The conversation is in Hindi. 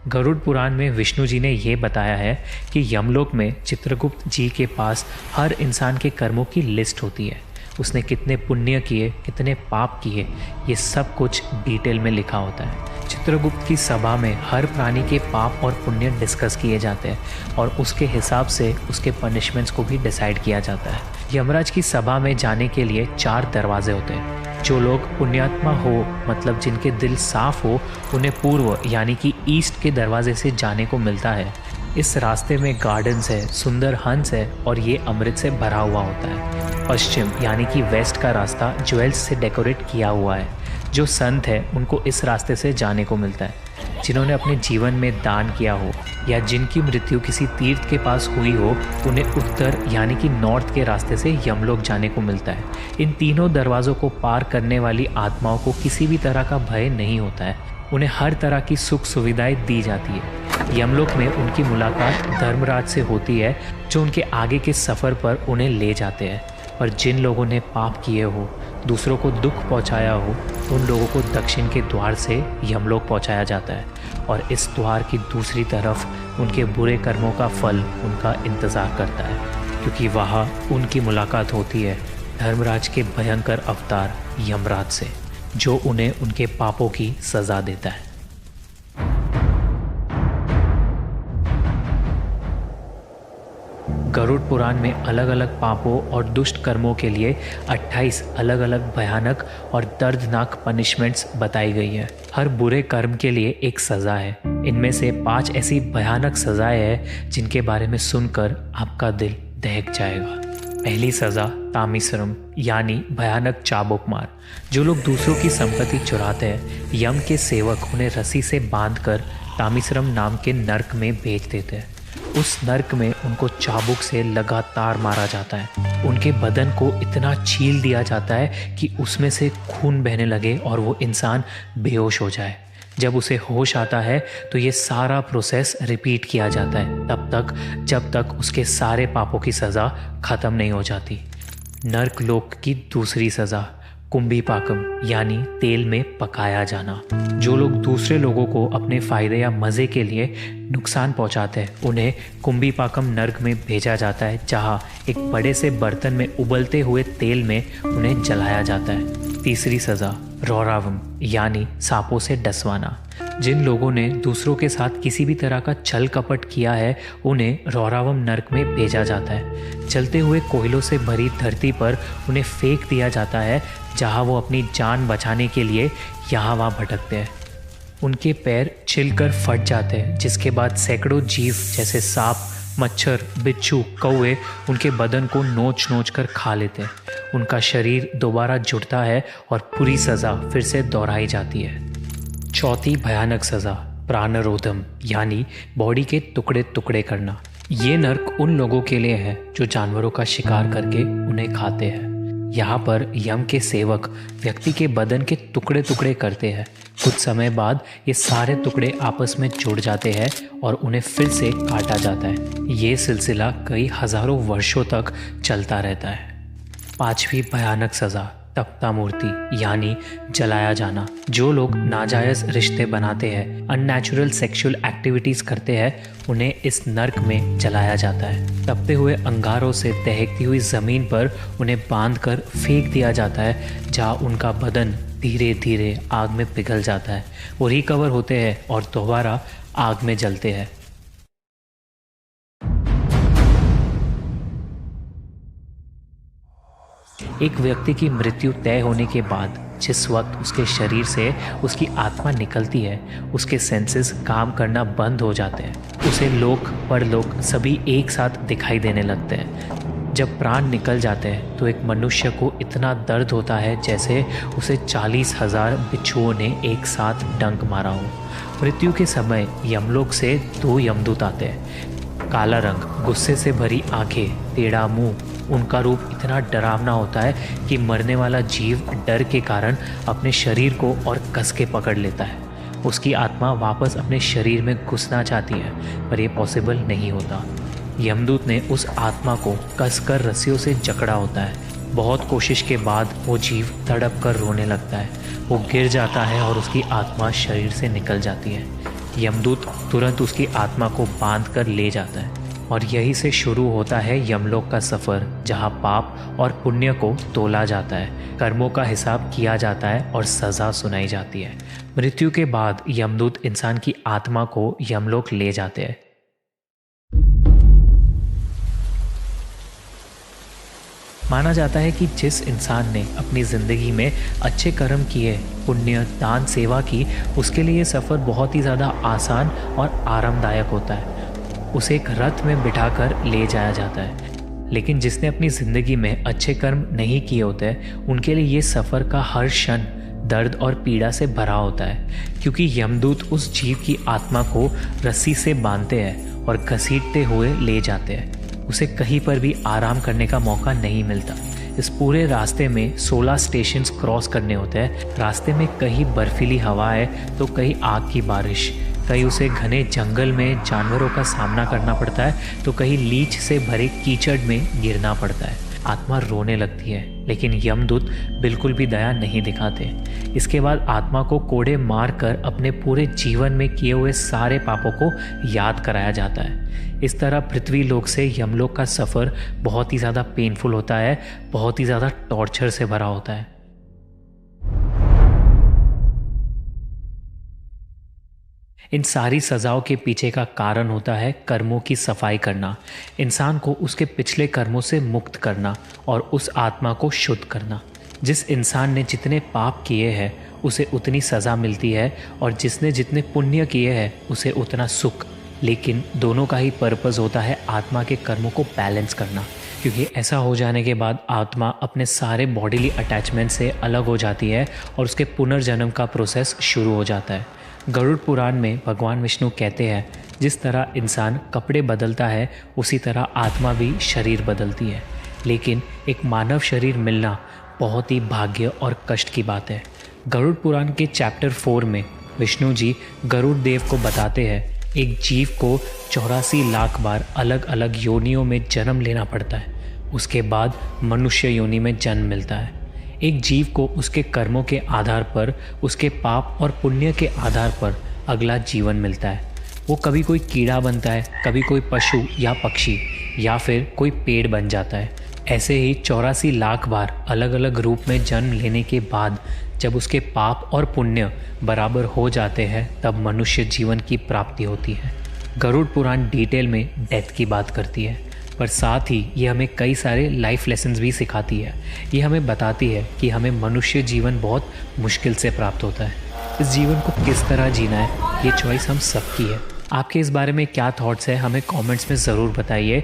गरुड़ पुराण में विष्णु जी ने ये बताया है कि यमलोक में चित्रगुप्त जी के पास हर इंसान के कर्मों की लिस्ट होती है। उसने कितने पुण्य किए, कितने पाप किए, ये सब कुछ डिटेल में लिखा होता है। चित्रगुप्त की सभा में हर प्राणी के पाप और पुण्य डिस्कस किए जाते हैं और उसके हिसाब से उसके पनिशमेंट्स को भी डिसाइड किया जाता है। यमराज की सभा में जाने के लिए 4 दरवाजे होते हैं। जो लोग पुण्यात्मा हो, मतलब जिनके दिल साफ हो, उन्हें पूर्व यानी कि ईस्ट के दरवाजे से जाने को मिलता है। इस रास्ते में गार्डन्स है, सुंदर हंस है और ये अमृत से भरा हुआ होता है। पश्चिम यानी कि वेस्ट का रास्ता ज्वेल्स से डेकोरेट किया हुआ है। जो संत है उनको इस रास्ते से जाने को मिलता है। जिन्होंने अपने जीवन में दान किया हो या जिनकी मृत्यु किसी तीर्थ के पास हुई हो, उन्हें उत्तर यानी कि नॉर्थ के रास्ते से यमलोक जाने को मिलता है। इन तीनों दरवाज़ों को पार करने वाली आत्माओं को किसी भी तरह का भय नहीं होता है। उन्हें हर तरह की सुख सुविधाएं दी जाती है। यमलोक में उनकी मुलाकात धर्मराज से होती है, जो उनके आगे के सफ़र पर उन्हें ले जाते हैं। पर जिन लोगों ने पाप किए हो, दूसरों को दुख पहुंचाया हो, उन लोगों को दक्षिण के द्वार से यमलोक पहुंचाया जाता है और इस द्वार की दूसरी तरफ उनके बुरे कर्मों का फल उनका इंतज़ार करता है, क्योंकि वहाँ उनकी मुलाकात होती है धर्मराज के भयंकर अवतार यमराज से, जो उन्हें उनके पापों की सज़ा देता है। गरुड़ पुराण में अलग अलग पापों और दुष्ट कर्मों के लिए 28 अलग अलग भयानक और दर्दनाक पनिशमेंट्स बताई गई है। हर बुरे कर्म के लिए एक सज़ा है। इनमें से 5 ऐसी भयानक सज़ाएं हैं जिनके बारे में सुनकर आपका दिल दहक जाएगा। पहली सज़ा तामिश्रम यानी भयानक चाबुक मार। जो लोग दूसरों की संपत्ति चुराते हैं, यम के सेवक उन्हें रस्सी से बांधकर तामिश्रम नाम के नर्क में भेज देते हैं। उस नर्क में उनको चाबुक से लगातार मारा जाता है। उनके बदन को इतना छील दिया जाता है कि उसमें से खून बहने लगे और वो इंसान बेहोश हो जाए। जब उसे होश आता है तो ये सारा प्रोसेस रिपीट किया जाता है तब तक जब तक उसके सारे पापों की सज़ा ख़त्म नहीं हो जाती। नर्क लोक की दूसरी सज़ा कुंभीपाकम यानी तेल में पकाया जाना। जो लोग दूसरे लोगों को अपने फ़ायदे या मज़े के लिए नुकसान पहुंचाते हैं, उन्हें कुंभीपाकम नर्क में भेजा जाता है, जहां एक बड़े से बर्तन में उबलते हुए तेल में उन्हें जलाया जाता है। तीसरी सज़ा रौरावम यानी सांपों से डसवाना। जिन लोगों ने दूसरों के साथ किसी भी तरह का छल कपट किया है, उन्हें रौरावम नर्क में भेजा जाता है। जलते हुए कोयलों से भरी धरती पर उन्हें फेंक दिया जाता है, जहां वो अपनी जान बचाने के लिए यहाँ वहाँ भटकते हैं। उनके पैर छिलकर फट जाते हैं, जिसके बाद सैकड़ों जीव जैसे सांप, मच्छर, बिच्छू, कौवे उनके बदन को नोच नोच कर खा लेते हैं। उनका शरीर दोबारा जुड़ता है और पूरी सज़ा फिर से दोहराई जाती है। चौथी भयानक सज़ा प्राणरोधम यानी बॉडी के टुकड़े टुकड़े करना। ये नर्क उन लोगों के लिए है जो जानवरों का शिकार करके उन्हें खाते हैं। यहाँ पर यम के सेवक व्यक्ति के बदन के टुकड़े टुकड़े करते हैं। कुछ समय बाद ये सारे टुकड़े आपस में जुड़ जाते हैं और उन्हें फिर से काटा जाता है। ये सिलसिला कई हजारों वर्षों तक चलता रहता है। पांचवी भयानक सज़ा तप्ता मूर्ति यानी जलाया जाना। जो लोग नाजायज़ रिश्ते बनाते हैं, अननेचुरल सेक्सुअल एक्टिविटीज़ करते हैं, उन्हें इस नर्क में जलाया जाता है। तपते हुए अंगारों से दहकती हुई ज़मीन पर उन्हें बांधकर फेंक दिया जाता है, जहाँ उनका बदन धीरे धीरे आग में पिघल जाता है। वो रिकवर होते हैं और दोबारा आग में जलते हैं। एक व्यक्ति की मृत्यु तय होने के बाद जिस वक्त उसके शरीर से उसकी आत्मा निकलती है, उसके सेंसेस काम करना बंद हो जाते हैं। उसे लोक परलोक सभी एक साथ दिखाई देने लगते हैं। जब प्राण निकल जाते हैं तो एक मनुष्य को इतना दर्द होता है जैसे उसे 40,000 बिच्छुओं ने एक साथ डंक मारा हो। मृत्यु के समय यमलोक से 2 यमदूत आते हैं। काला रंग, गुस्से से भरी आंखें, टेढ़ा मुंह। उनका रूप इतना डरावना होता है कि मरने वाला जीव डर के कारण अपने शरीर को और कस के पकड़ लेता है। उसकी आत्मा वापस अपने शरीर में घुसना चाहती है, पर यह पॉसिबल नहीं होता। यमदूत ने उस आत्मा को कसकर रस्सियों से जकड़ा होता है। बहुत कोशिश के बाद वो जीव तड़प कर रोने लगता है। वो गिर जाता है और उसकी आत्मा शरीर से निकल जाती है। यमदूत तुरंत उसकी आत्मा को बांध कर ले जाता है और यहीं से शुरू होता है यमलोक का सफ़र, जहां पाप और पुण्य को तोला जाता है, कर्मों का हिसाब किया जाता है और सज़ा सुनाई जाती है। मृत्यु के बाद यमदूत इंसान की आत्मा को यमलोक ले जाते हैं। माना जाता है कि जिस इंसान ने अपनी ज़िंदगी में अच्छे कर्म किए, पुण्य, दान, सेवा की, उसके लिए ये सफ़र बहुत ही ज़्यादा आसान और आरामदायक होता है। उसे एक रथ में बिठाकर ले जाया जाता है। लेकिन जिसने अपनी ज़िंदगी में अच्छे कर्म नहीं किए होते, उनके लिए ये सफ़र का हर क्षण दर्द और पीड़ा से भरा होता है, क्योंकि यमदूत उस जीव की आत्मा को रस्सी से बांधते हैं और घसीटते हुए ले जाते हैं। उसे कहीं पर भी आराम करने का मौका नहीं मिलता। इस पूरे रास्ते में 16 स्टेशंस क्रॉस करने होते हैं। रास्ते में कहीं बर्फीली हवा है तो कहीं आग की बारिश, कहीं उसे घने जंगल में जानवरों का सामना करना पड़ता है तो कहीं लीच से भरे कीचड़ में गिरना पड़ता है। आत्मा रोने लगती है, लेकिन यमदूत बिल्कुल भी दया नहीं दिखाते। इसके बाद आत्मा को कोड़े मार कर अपने पूरे जीवन में किए हुए सारे पापों को याद कराया जाता है। इस तरह पृथ्वी लोक से यमलोक का सफ़र बहुत ही ज़्यादा पेनफुल होता है, बहुत ही ज़्यादा टॉर्चर से भरा होता है। इन सारी सज़ाओं के पीछे का कारण होता है कर्मों की सफाई करना, इंसान को उसके पिछले कर्मों से मुक्त करना और उस आत्मा को शुद्ध करना। जिस इंसान ने जितने पाप किए हैं उसे उतनी सज़ा मिलती है और जिसने जितने पुण्य किए हैं उसे उतना सुख। लेकिन दोनों का ही पर्पज़ होता है आत्मा के कर्मों को बैलेंस करना, क्योंकि ऐसा हो जाने के बाद आत्मा अपने सारे बॉडीली अटैचमेंट से अलग हो जाती है और उसके पुनर्जन्म का प्रोसेस शुरू हो जाता है। गरुड़ पुराण में भगवान विष्णु कहते हैं, जिस तरह इंसान कपड़े बदलता है उसी तरह आत्मा भी शरीर बदलती है। लेकिन एक मानव शरीर मिलना बहुत ही भाग्य और कष्ट की बात है। गरुड़ पुराण के चैप्टर 4 में विष्णु जी गरुड़ देव को बताते हैं, एक जीव को 84 लाख बार अलग अलग योनियों में जन्म लेना पड़ता है, उसके बाद मनुष्य योनि में जन्म मिलता है। एक जीव को उसके कर्मों के आधार पर, उसके पाप और पुण्य के आधार पर अगला जीवन मिलता है। वो कभी कोई कीड़ा बनता है, कभी कोई पशु या पक्षी, या फिर कोई पेड़ बन जाता है। ऐसे ही 84 लाख बार अलग अलग रूप में जन्म लेने के बाद जब उसके पाप और पुण्य बराबर हो जाते हैं तब मनुष्य जीवन की प्राप्ति होती है। गरुड़ पुराण डिटेल में डेथ की बात करती है, पर साथ ही ये हमें कई सारे लाइफ लेसन्स भी सिखाती है। ये हमें बताती है कि हमें मनुष्य जीवन बहुत मुश्किल से प्राप्त होता है। इस जीवन को किस तरह जीना है, ये चॉइस हम सबकी है। आपके इस बारे में क्या थॉट्स है हमें कमेंट्स में ज़रूर बताइए।